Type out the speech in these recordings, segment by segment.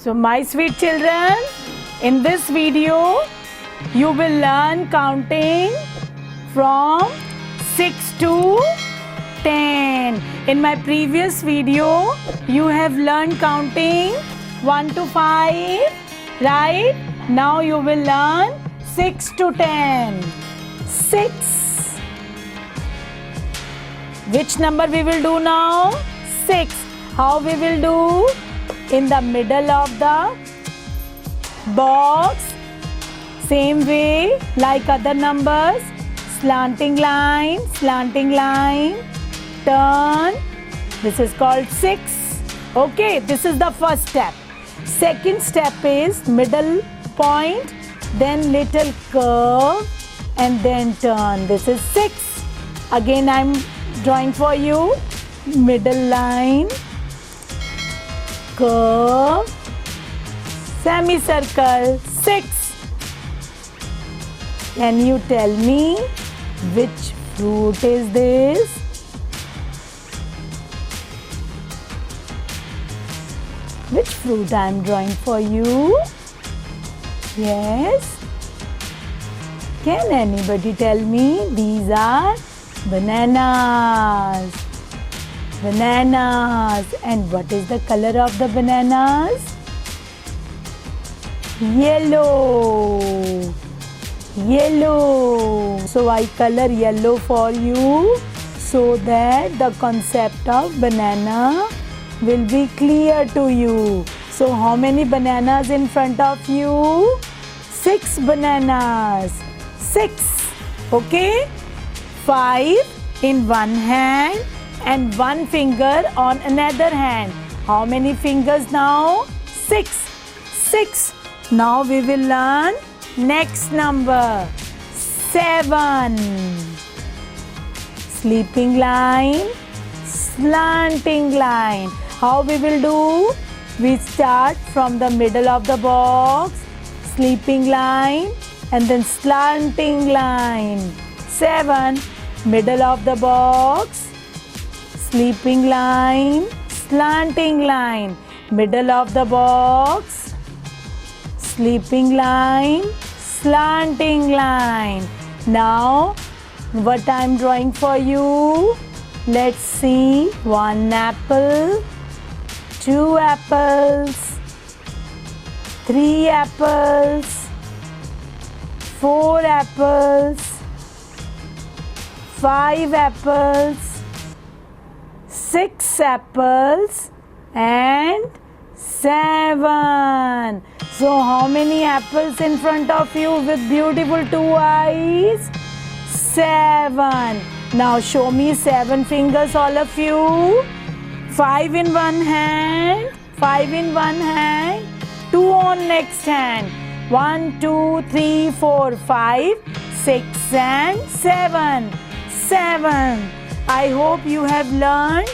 So my sweet children, in this video you will learn counting from 6 to 10. In my previous video you have learned counting 1 to 5, right? Now you will learn 6 to 10. 6. Which number we will do now? 6. How we will do? In the middle of the box, same way like other numbers, slanting line, turn. This is called 6. Okay, this is the first step. Second step is middle point, then little curve and then turn. This is 6. Again I am drawing for you middle line, curve, semicircle. 6. Can you tell me which fruit is this? Which fruit I am drawing for you? Yes. Can anybody tell me? These are bananas. Bananas. And what is the color of the bananas? Yellow. Yellow. So I color yellow for you so that the concept of banana will be clear to you. So how many bananas in front of you? 6 bananas. 6. Okay? 5 in one hand and 1 finger on another hand. How many fingers now? 6. 6. Now we will learn next number. 7. Sleeping line, slanting line. How we will do? We start from the middle of the box, sleeping line and then slanting line. 7. Middle of the box, sleeping line, slanting line. Middle of the box, sleeping line, slanting line. Now what I am drawing for you? Let's see. 1 apple, 2 apples, 3 apples, 4 apples, 5 apples, 6 apples and 7. So how many apples in front of you with beautiful 2 eyes? 7. Now show me 7 fingers, all of you. 5 in one hand, 5 in one hand, 2 on next hand. 1, 2, 3, 4, 5, 6 and 7. 7. I hope you have learned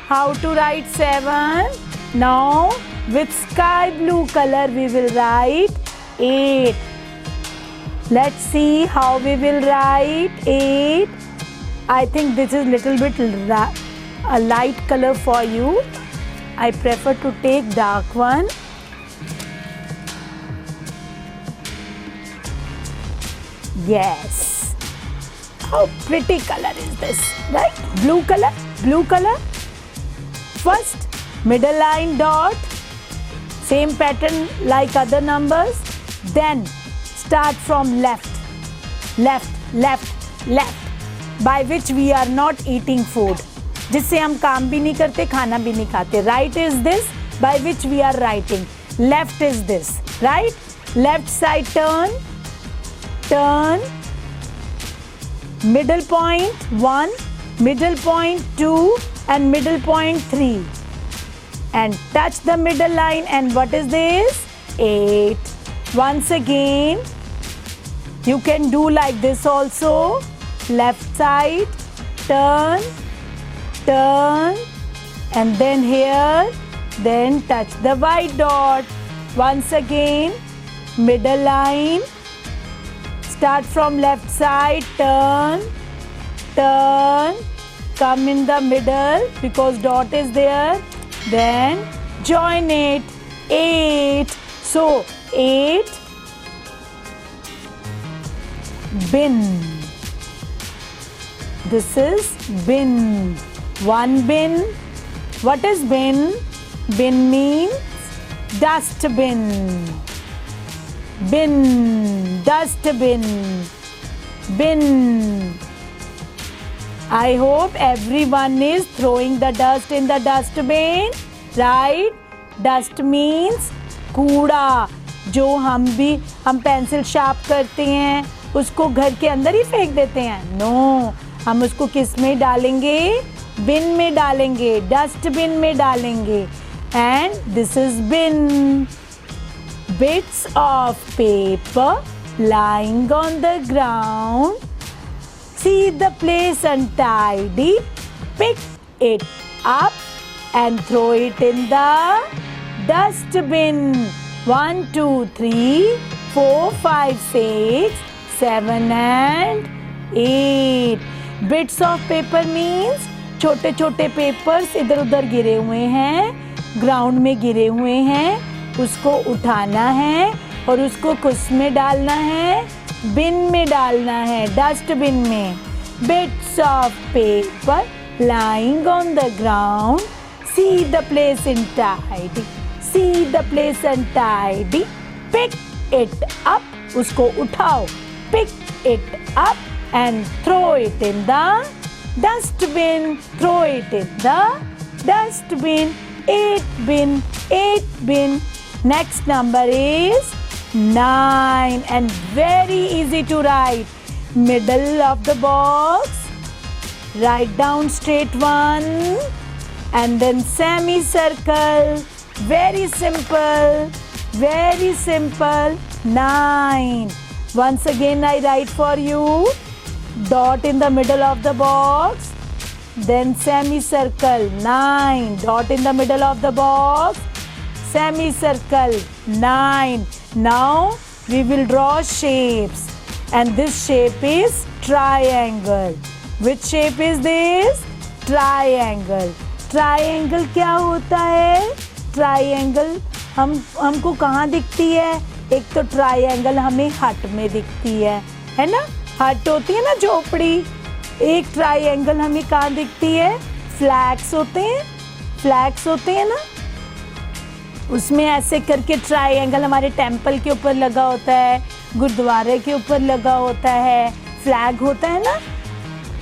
how to write 7. Now with sky blue color we will write 8. Let's see how we will write 8. I think this is little bit a light color for you. I prefer to take dark one. Yes. How pretty color is this, right? Blue color, blue color. First, middle line dot, same pattern like other numbers. Then, start from left, left, left, left, by which we are not eating food. जिससे हम काम भी नहीं करते, खाना भी नहीं खाते. Right is this, by which we are writing. Left is this, right? Left side turn, turn. Middle point 1, middle point 2 and middle point 3 and touch the middle line. And what is this? 8. Once again you can do like this also. Left side turn, turn and then here, then touch the white dot. Once again middle line, start from left side, turn, turn, come in the middle because dot is there, then join it. 8. So 8 bin. This is bin. One bin. What is bin? Bin means dustbin. Bin, dustbin, bin. I hope everyone is throwing the dust in the dustbin, right? Dust means कूड़ा. जो हम pencil sharp करते हैं उसको घर के अंदर ही फेंक देते हैं. नो, हम उसको किस में डालेंगे? बिन में डालेंगे, डस्टबिन में डालेंगे. And this is been. Bits of paper lying on the ground. See the place untidy. Pick it up and throw it in the dustbin. 1, 2, 3, 4, 5, 6, 7 and 8. Bits of paper means छोटे छोटे पेपर्स इधर उधर गिरे हुए हैं, ground में गिरे हुए हैं. उसको उठाना है और उसको किस में डालना है? बिन में डालना है, डस्टबिन में. Bits of paper lying on the ground. See the place untidy. See the place untidy. Pick it up. उसको उठाओ. Pick it up and throw it in the dustbin. Throw it in the dustbin. 8 bin. 8 bin. Next number is 9 and very easy to write. Middle of the box, write down straight one and then semicircle. Very simple, very simple. 9. Once again I write for you. Dot in the middle of the box, then semicircle. 9. Dot in the middle of the box, semicircle. 9. Now we will draw shapes and this shape is triangle. Which shape is this? Triangle. Triangle क्या होता है? Triangle हमको कहाँ दिखती है? एक तो triangle हमें हट में दिखती है ना? हट होती है ना झोपड़ी. एक triangle हमें कहाँ दिखती है? Flags होते हैं, flags होते हैं ना, उसमें ऐसे करके ट्राइंगल हमारे टेम्पल के ऊपर लगा होता है, गुरुद्वारे के ऊपर लगा होता है, फ्लैग होता है ना.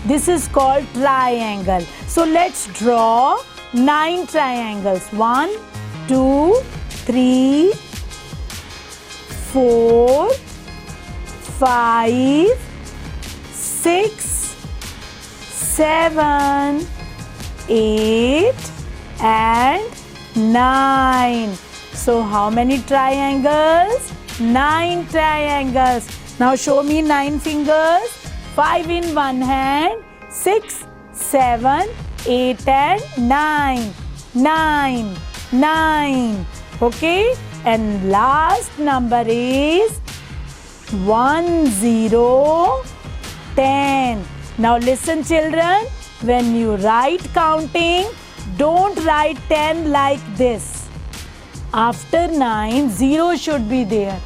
This is called triangle. So let's draw 9 triangles. 1, 2, 3, 4, 5, 6, 7, 8 and 9. So how many triangles? 9 triangles. Now show me 9 fingers. 5 in one hand, 6, 7, 8 and 9. 9, 9. Okay? And last number is 1, 0, 10. Now listen children, when you write counting, don't write 10 like this. After 9, 0 should be there.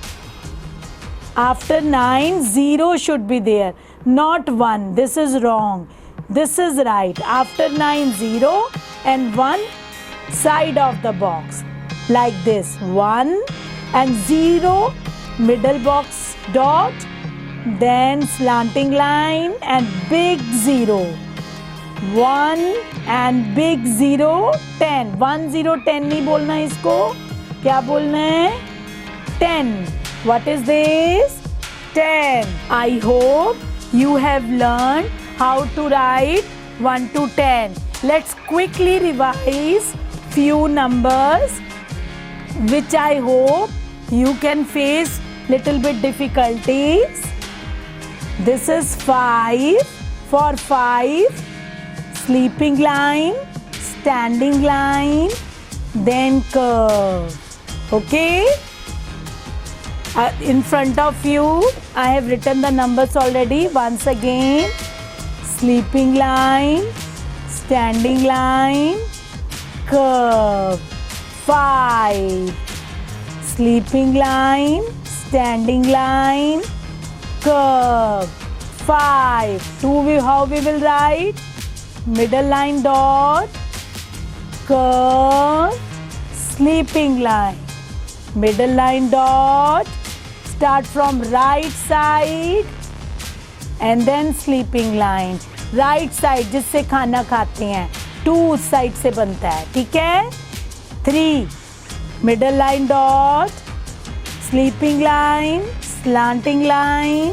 After 9, 0 should be there. Not 1. This is wrong. This is right. After 9, 0 and 1 side of the box. Like this. 1 and 0, middle box dot, then slanting line and big 0. 1 and big 0, 10. 1, 0, 10 नहीं बोलना इसको. क्या बोलना है? 10. What is this? 10. I hope you have learned how to write 1 to 10. Let's quickly revise few numbers which I hope you can face little bit difficulties. This is 5. For 5, sleeping line, standing line, then curve. Okay? In front of you, I have written the numbers already. Once again, sleeping line, standing line, curve. 5. sleeping line, standing line, curve. 5. 2, how we will write? Middle line dot, curve, sleeping line. Middle line dot, start from right side and then sleeping line. Right side जिससे खाना खाते हैं, 2 उस side से बनता है, ठीक है? 3. Middle line dot, sleeping line, slanting line,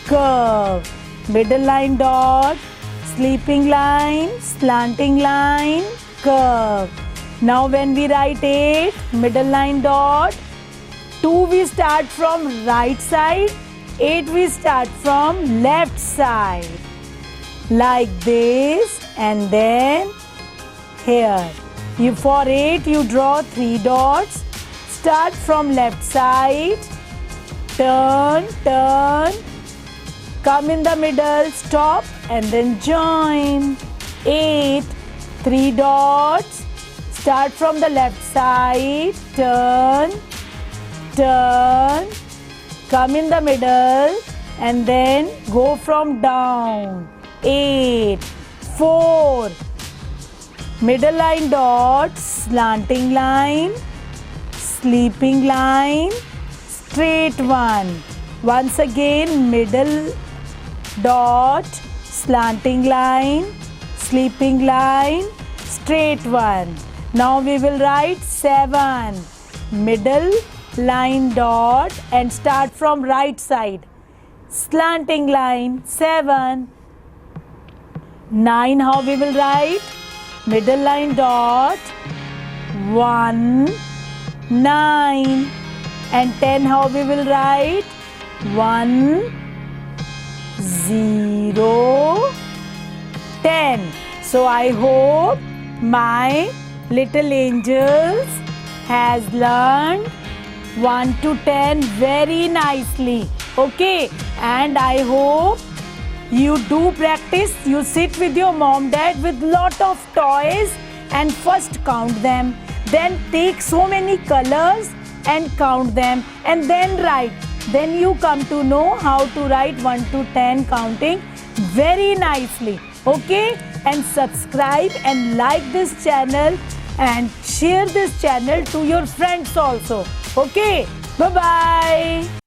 curve. Middle line dot, sleeping line, slanting line, curve. Now when we write 8, middle line dot, 2 we start from right side, 8 we start from left side. Like this, and then here. For 8 you draw 3 dots. Start from left side, turn, turn, come in the middle, stop and then join. 8, 3 dots. Start from the left side, turn, turn, come in the middle and then go from down. 8, 4, middle line dot, slanting line, sleeping line, straight one. Once again, middle dot, slanting line, sleeping line, straight one. Now we will write 7, middle line dot and start from right side, slanting line, 7. 9, how we will write? Middle line dot, 1, 9. And 10, how we will write? 1, 0, 10. So I hope my little angels has learned 1 to 10 very nicely. Okay, and I hope you do practice. You sit with your mom, dad with lot of toys and first count them. Then take so many colors and count them and then write. Then you come to know how to write 1 to 10 counting very nicely. Okay, and subscribe and like this channel and share this channel to your friends also. Okay, bye bye.